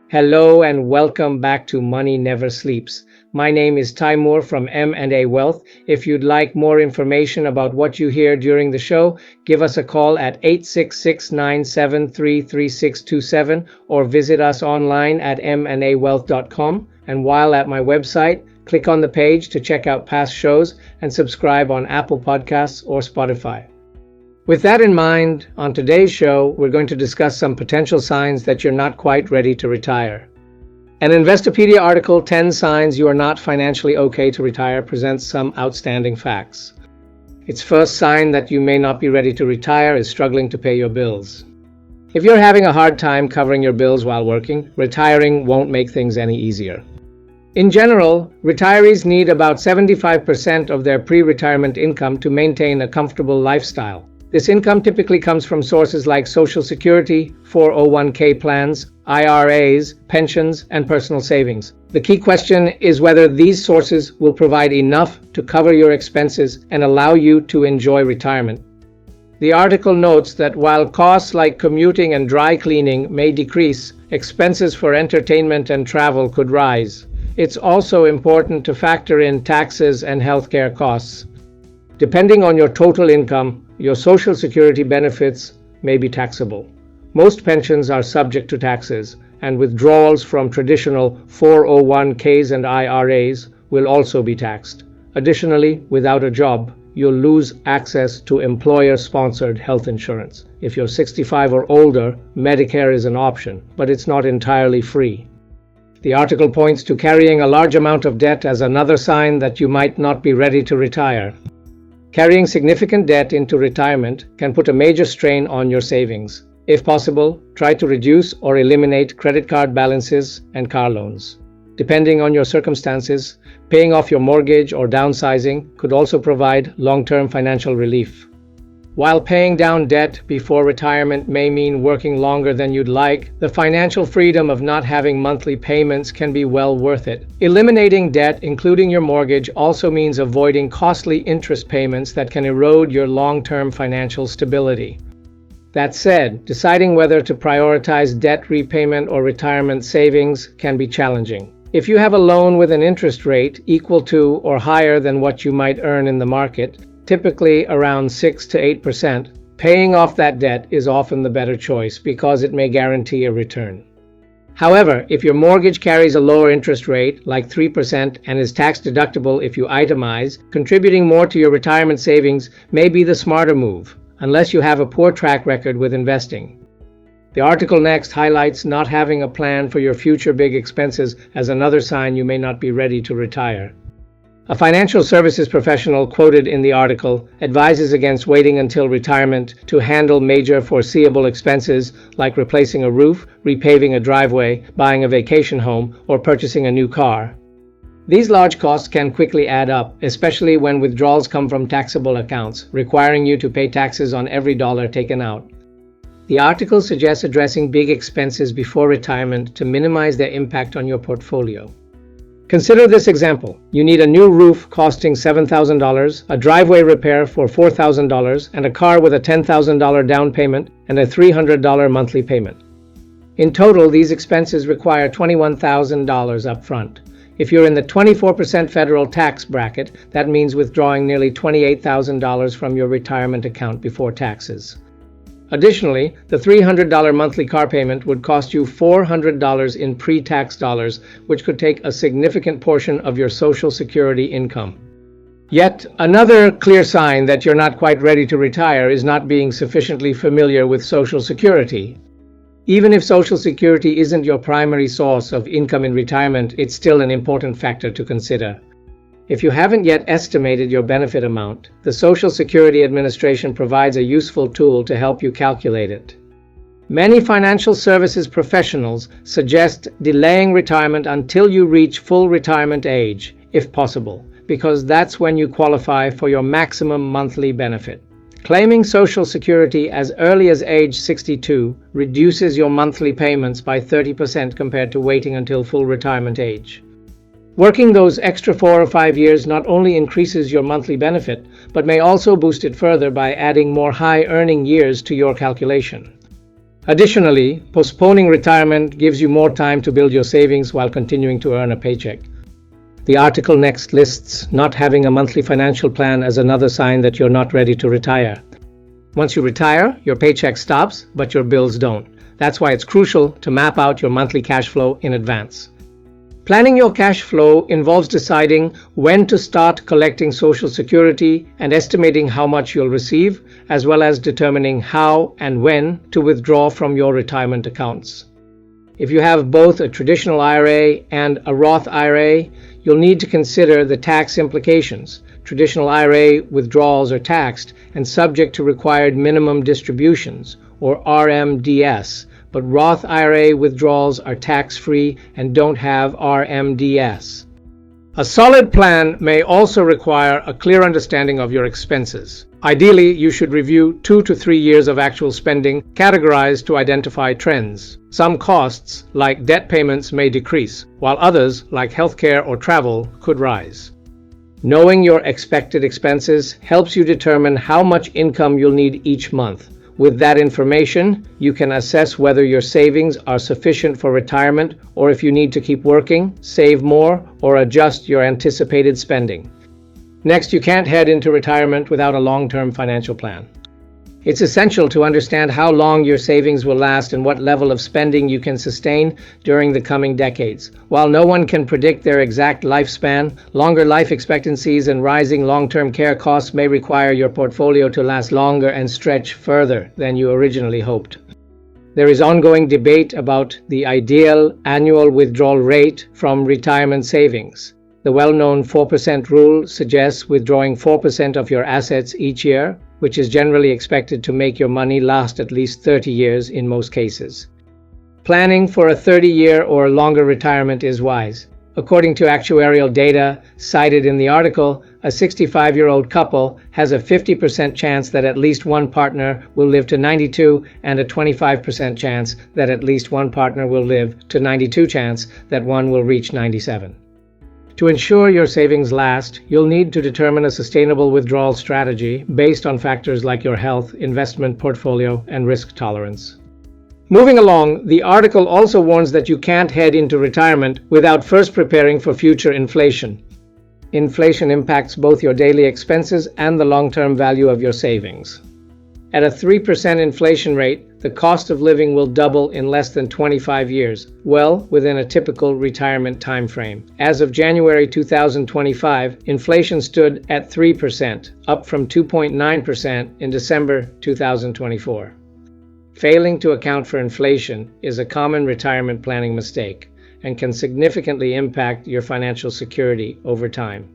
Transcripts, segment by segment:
Hello and welcome back to Money Never Sleeps. My name is Timur from M&A Wealth. If you'd like more information about what you hear during the show, give us a call at 866-973-3627 or visit us online at mandawealth.com. And while at my website, click on the page to check out past shows and subscribe on Apple Podcasts or Spotify. With that in mind, on today's show, we're going to discuss some potential signs that you're not quite ready to retire. An Investopedia article, 10 Signs You Are Not Financially Okay to Retire, presents some outstanding facts. Its first sign that you may not be ready to retire is struggling to pay your bills. If you're having a hard time covering your bills while working, retiring won't make things any easier. In general, retirees need about 75% of their pre-retirement income to maintain a comfortable lifestyle. This income typically comes from sources like Social Security, 401k plans, IRAs, pensions, and personal savings. The key question is whether these sources will provide enough to cover your expenses and allow you to enjoy retirement. The article notes that while costs like commuting and dry cleaning may decrease, expenses for entertainment and travel could rise. It's also important to factor in taxes and healthcare costs. Depending on your total income, your Social Security benefits may be taxable. Most pensions are subject to taxes, and withdrawals from traditional 401ks and IRAs will also be taxed. Additionally, without a job, you'll lose access to employer-sponsored health insurance. If you're 65 or older, Medicare is an option, but it's not entirely free. The article points to carrying a large amount of debt as another sign that you might not be ready to retire. Carrying significant debt into retirement can put a major strain on your savings. If possible, try to reduce or eliminate credit card balances and car loans. Depending on your circumstances, paying off your mortgage or downsizing could also provide long-term financial relief. While paying down debt before retirement may mean working longer than you'd like, the financial freedom of not having monthly payments can be well worth it. Eliminating debt, including your mortgage, also means avoiding costly interest payments that can erode your long-term financial stability. That said, deciding whether to prioritize debt repayment or retirement savings can be challenging. If you have a loan with an interest rate equal to or higher than what you might earn in the market, typically around 6 to 8%, paying off that debt is often the better choice because it may guarantee a return. However, if your mortgage carries a lower interest rate, like 3%, and is tax deductible if you itemize, contributing more to your retirement savings may be the smarter move, unless you have a poor track record with investing. The article next highlights not having a plan for your future big expenses as another sign you may not be ready to retire. A financial services professional quoted in the article advises against waiting until retirement to handle major foreseeable expenses like replacing a roof, repaving a driveway, buying a vacation home, or purchasing a new car. These large costs can quickly add up, especially when withdrawals come from taxable accounts, requiring you to pay taxes on every dollar taken out. The article suggests addressing big expenses before retirement to minimize their impact on your portfolio. Consider this example. You need a new roof costing $7,000, a driveway repair for $4,000, and a car with a $10,000 down payment and a $300 monthly payment. In total, these expenses require $21,000 up front. If you're in the 24% federal tax bracket, that means withdrawing nearly $28,000 from your retirement account before taxes. Additionally, the $300 monthly car payment would cost you $400 in pre-tax dollars, which could take a significant portion of your Social Security income. Yet another clear sign that you're not quite ready to retire is not being sufficiently familiar with Social Security. Even if Social Security isn't your primary source of income in retirement, it's still an important factor to consider. If you haven't yet estimated your benefit amount, the Social Security Administration provides a useful tool to help you calculate it. Many financial services professionals suggest delaying retirement until you reach full retirement age, if possible, because that's when you qualify for your maximum monthly benefit. Claiming Social Security as early as age 62 reduces your monthly payments by 30% compared to waiting until full retirement age. Working those extra 4 or 5 years not only increases your monthly benefit, but may also boost it further by adding more high-earning years to your calculation. Additionally, postponing retirement gives you more time to build your savings while continuing to earn a paycheck. The article next lists not having a monthly financial plan as another sign that you're not ready to retire. Once you retire, your paycheck stops, but your bills don't. That's why it's crucial to map out your monthly cash flow in advance. Planning your cash flow involves deciding when to start collecting Social Security and estimating how much you'll receive, as well as determining how and when to withdraw from your retirement accounts. If you have both a traditional IRA and a Roth IRA, you'll need to consider the tax implications. Traditional IRA withdrawals are taxed and subject to required minimum distributions, or RMDS, but Roth IRA withdrawals are tax-free and don't have RMDS. A solid plan may also require a clear understanding of your expenses. Ideally, you should review 2 to 3 years of actual spending, categorized to identify trends. Some costs, like debt payments, may decrease, while others, like healthcare or travel, could rise. Knowing your expected expenses helps you determine how much income you'll need each month. With that information, you can assess whether your savings are sufficient for retirement or if you need to keep working, save more, or adjust your anticipated spending. Next, you can't head into retirement without a long-term financial plan. It's essential to understand how long your savings will last and what level of spending you can sustain during the coming decades. While no one can predict their exact lifespan, longer life expectancies and rising long-term care costs may require your portfolio to last longer and stretch further than you originally hoped. There is ongoing debate about the ideal annual withdrawal rate from retirement savings. The well-known 4% rule suggests withdrawing 4% of your assets each year, which is generally expected to make your money last at least 30 years in most cases. Planning for a 30-year or longer retirement is wise. According to actuarial data cited in the article, a 65-year-old couple has a 50% chance that at least one partner will live to 92 and a 25% chance that at least one partner will live to 92 chance that one will reach 97. To ensure your savings last, you'll need to determine a sustainable withdrawal strategy based on factors like your health, investment portfolio, and risk tolerance. Moving along, the article also warns that you can't head into retirement without first preparing for future inflation. Inflation impacts both your daily expenses and the long-term value of your savings. At a 3% inflation rate, the cost of living will double in less than 25 years, well within a typical retirement time frame. As of January 2025, inflation stood at 3%, up from 2.9% in December 2024. Failing to account for inflation is a common retirement planning mistake and can significantly impact your financial security over time.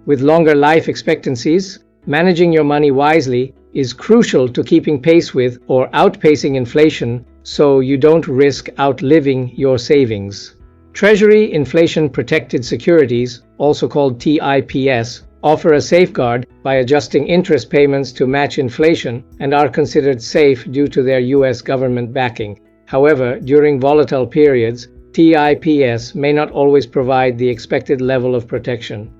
With longer life expectancies, managing your money wisely is crucial to keeping pace with or outpacing inflation so you don't risk outliving your savings. Treasury inflation-protected securities, also called TIPS, offer a safeguard by adjusting interest payments to match inflation and are considered safe due to their U.S. government backing. However, during volatile periods, TIPS may not always provide the expected level of protection.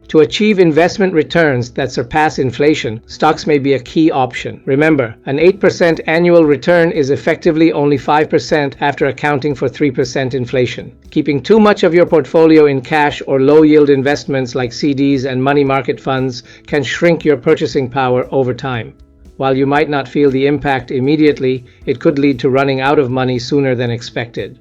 To achieve investment returns that surpass inflation, stocks may be a key option. Remember, an 8% annual return is effectively only 5% after accounting for 3% inflation. Keeping too much of your portfolio in cash or low-yield investments like CDs and money market funds can shrink your purchasing power over time. While you might not feel the impact immediately, it could lead to running out of money sooner than expected.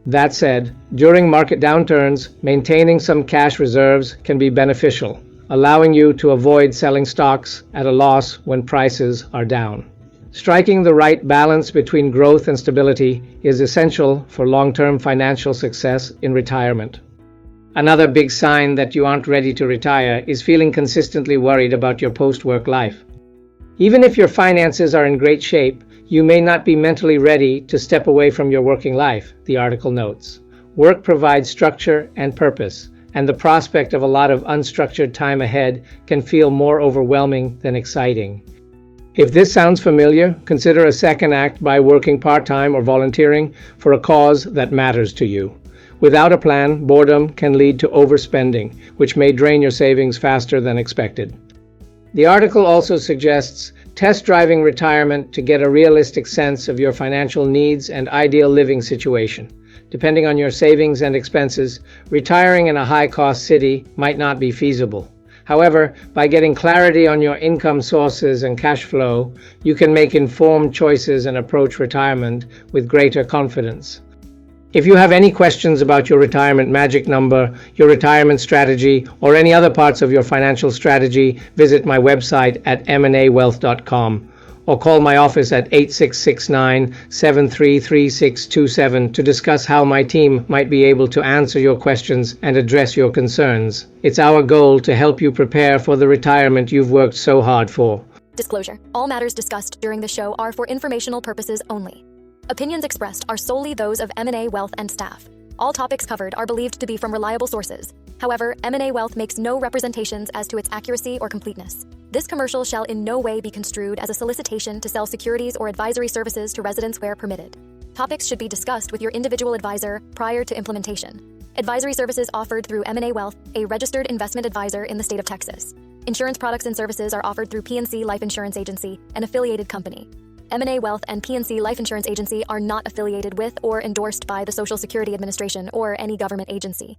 That said, during market downturns, maintaining some cash reserves can be beneficial, allowing you to avoid selling stocks at a loss when prices are down. Striking the right balance between growth and stability is essential for long-term financial success in retirement. Another big sign that you aren't ready to retire is feeling consistently worried about your post-work life. Even if your finances are in great shape, you may not be mentally ready to step away from your working life, the article notes. Work provides structure and purpose, and the prospect of a lot of unstructured time ahead can feel more overwhelming than exciting. If this sounds familiar, consider a second act by working part-time or volunteering for a cause that matters to you. Without a plan, boredom can lead to overspending, which may drain your savings faster than expected. The article also suggests Test driving retirement to get a realistic sense of your financial needs and ideal living situation. Depending on your savings and expenses, retiring in a high-cost city might not be feasible. However, by getting clarity on your income sources and cash flow, you can make informed choices and approach retirement with greater confidence. If you have any questions about your retirement magic number, your retirement strategy, or any other parts of your financial strategy, visit my website at mnawealth.com or call my office at 8669-733627 to discuss how my team might be able to answer your questions and address your concerns. It's our goal to help you prepare for the retirement you've worked so hard for. Disclosure: all matters discussed during the show are for informational purposes only. Opinions expressed are solely those of M&A Wealth and staff. All topics covered are believed to be from reliable sources. However, M&A Wealth makes no representations as to its accuracy or completeness. This commercial shall in no way be construed as a solicitation to sell securities or advisory services to residents where permitted. Topics should be discussed with your individual advisor prior to implementation. Advisory services offered through M&A Wealth, a registered investment advisor in the state of Texas. Insurance products and services are offered through PNC Life Insurance Agency, an affiliated company. M&A Wealth and PNC Life Insurance Agency are not affiliated with or endorsed by the Social Security Administration or any government agency.